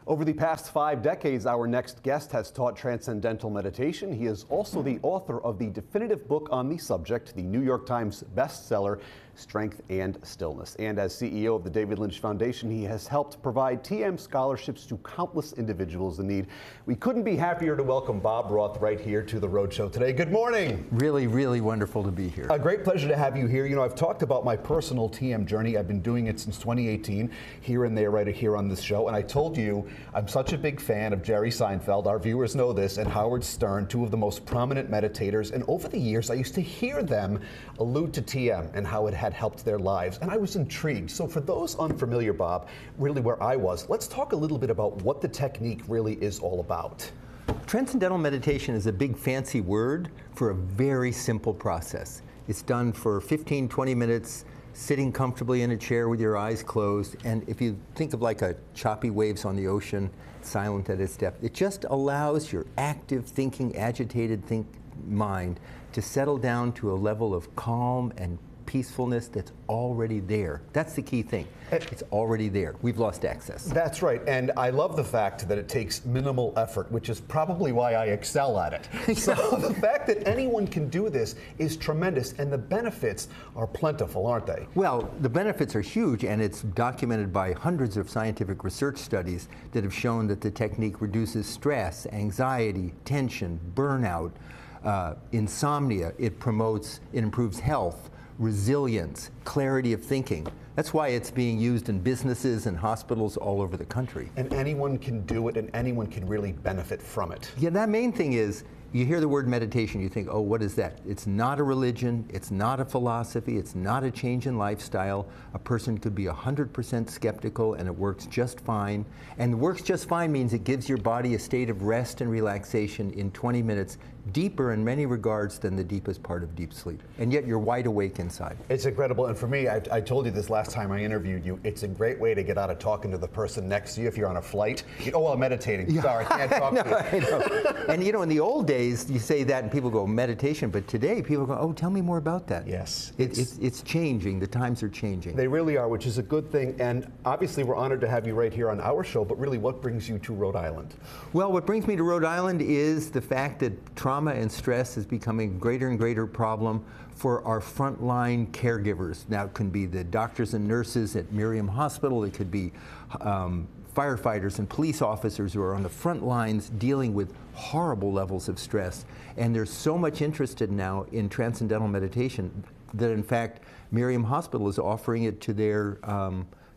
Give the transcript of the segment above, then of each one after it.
Over the past 5 decades, our next guest has taught transcendental meditation. He is also the author of the definitive book on the subject, the New York Times bestseller, Strength and Stillness. And as CEO of the David Lynch Foundation, he has helped provide TM scholarships to countless individuals in need. We couldn't be happier to welcome Bob Roth right here to the Roadshow today. Good morning. Really, really wonderful to be here. A great pleasure to have you here. You know, I've talked about my personal TM journey. I've been doing it since 2018, here and there, right here on this show. And I told you, I'm such a big fan of Jerry Seinfeld, our viewers know this, and Howard Stern, two of the most prominent meditators. And over the years, I used to hear them allude to TM and how it had helped their lives. And I was intrigued. So for those unfamiliar, Bob, really where I was, let's talk a little bit about what the technique really is all about. Transcendental meditation is a big fancy word for a very simple process. It's done for 15, 20 minutes, sitting comfortably in a chair with your eyes closed. And if you think of like a choppy waves on the ocean, silent at its depth, it just allows your active thinking, agitated mind to settle down to a level of calm and peacefulness that's already there. That's the key thing. It's already there. We've lost access. That's right. And I love the fact that it takes minimal effort, which is probably why I excel at it. So the fact that anyone can do this is tremendous, and the benefits are plentiful, aren't they? Well, the benefits are huge, and it's documented by hundreds of scientific research studies that have shown that the technique reduces stress, anxiety, tension, burnout, insomnia. It improves health, resilience, clarity of thinking. That's why it's being used in businesses and hospitals all over the country. And anyone can do it, and anyone can really benefit from it. Yeah, that main thing is, you hear the word meditation, you think, oh, what is that? It's not a religion, it's not a philosophy, it's not a change in lifestyle. A person could be 100% skeptical and it works just fine. And works just fine means it gives your body a state of rest and relaxation in 20 minutes, deeper in many regards than the deepest part of deep sleep. And yet you're wide awake inside. It's incredible. And for me, I told you this last time I interviewed you, it's a great way to get out of talking to the person next to you if you're on a flight. Oh, well, I'm meditating. Yeah. Sorry, I can't talk to you. I know. And you know, in the old days, you say that and people go, meditation, but today people go, oh, tell me more about that. Yes. It's changing. The times are changing. They really are, which is a good thing. And obviously we're honored to have you right here on our show, but really what brings you to Rhode Island? Well, what brings me to Rhode Island is the fact that trauma and stress is becoming a greater and greater problem for our frontline caregivers. Now it can be the doctors and nurses at Miriam Hospital, it could be firefighters and police officers who are on the front lines dealing with horrible levels of stress. And there's so much interested now in transcendental meditation that in fact Miriam Hospital is offering it to their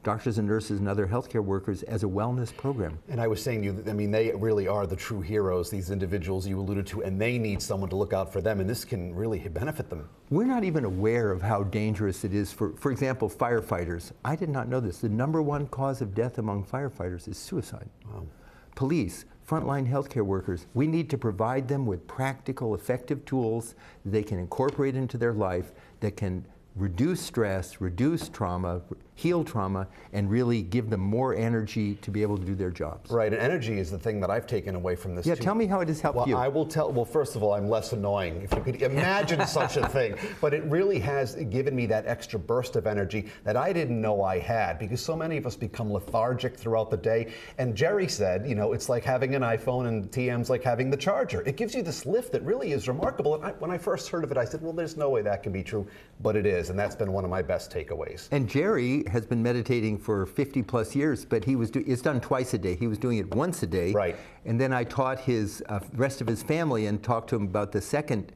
doctors and nurses and other healthcare workers as a wellness program. And I was saying to you, I mean, they really are the true heroes, these individuals you alluded to, and they need someone to look out for them, and this can really benefit them. We're not even aware of how dangerous it is for example, firefighters. I did not know this. The #1 cause of death among firefighters is suicide. Wow. Police, frontline healthcare workers, we need to provide them with practical, effective tools they can incorporate into their life that can reduce stress, reduce trauma, heal trauma, and really give them more energy to be able to do their jobs. Right, and energy is the thing that I've taken away from this. Yeah, too. Tell me how it has helped you. I will tell, well, first of all, I'm less annoying, if you could imagine such a thing. But it really has given me that extra burst of energy that I didn't know I had, because so many of us become lethargic throughout the day. And Jerry said, you know, it's like having an iPhone, and TM's like having the charger. It gives you this lift that really is remarkable. And when I first heard of it, I said, well, there's no way that can be true, but it is, and that's been one of my best takeaways. And Jerry has been meditating for 50 plus years, but it's done twice a day. He was doing it once a day. Right. And then I taught his rest of his family and talked to him about the second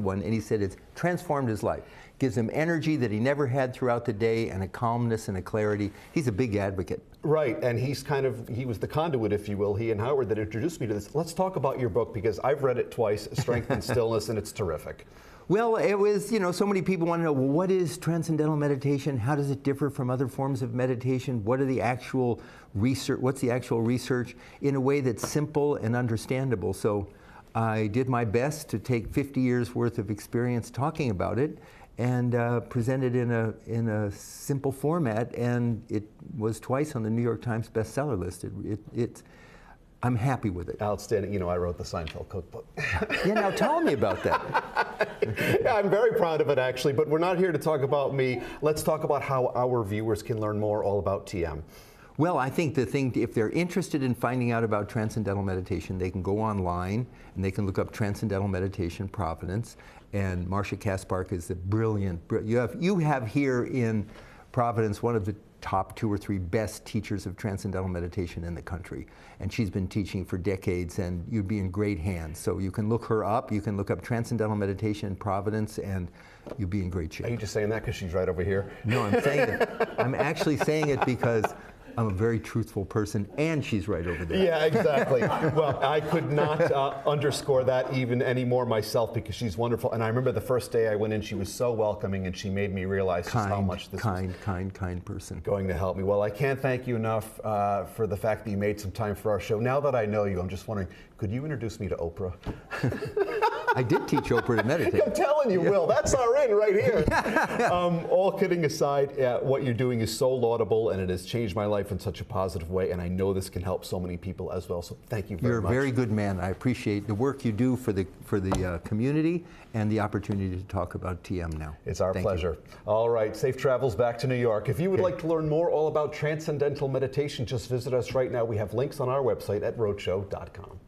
one, and he said it's transformed his life. Gives him energy that he never had throughout the day, and a calmness and a clarity. He's a big advocate. Right, and he was the conduit, if you will, he and Howard, that introduced me to this. Let's talk about your book, because I've read it twice, Strength and Stillness, and it's terrific. Well, it was, you know, so many people want to know, well, what is transcendental meditation? How does it differ from other forms of meditation? What are the actual research? What's the actual research in a way that's simple and understandable? So I did my best to take 50 years worth of experience talking about it and present it in a simple format, and it was twice on the New York Times bestseller list. I'm happy with it. Outstanding. You know, I wrote the Seinfeld cookbook. Yeah, now tell me about that. Yeah, I'm very proud of it, actually, but we're not here to talk about me. Let's talk about how our viewers can learn more all about TM. Well, I think the thing, if they're interested in finding out about Transcendental Meditation, they can go online and they can look up Transcendental Meditation Providence. And Marcia Kaspark is a brilliant, you have here in Providence one of the top 2 or 3 best teachers of Transcendental Meditation in the country. And she's been teaching for decades, and you'd be in great hands. So you can look her up, you can look up Transcendental Meditation in Providence, and you'll be in great shape. Are you just saying that because she's right over here? No, I'm saying it. I'm actually saying it because I'm a very truthful person, and she's right over there. Yeah, exactly. Well, I could not underscore that even anymore myself, because she's wonderful. And I remember the first day I went in, she was so welcoming, and she made me realize just how much this was kind person. going to help me. Well, I can't thank you enough for the fact that you made some time for our show. Now that I know you, I'm just wondering, could you introduce me to Oprah? I did teach Oprah to meditate. I'm telling you, Will, that's our in right here. All kidding aside, what you're doing is so laudable, and it has changed my life in such a positive way, and I know this can help so many people as well. So thank you very much. You're a very good man. I appreciate the work you do for the community and the opportunity to talk about TM now. It's our pleasure. All right, safe travels back to New York. If you would like to learn more all about Transcendental Meditation, just visit us right now. We have links on our website at roadshow.com.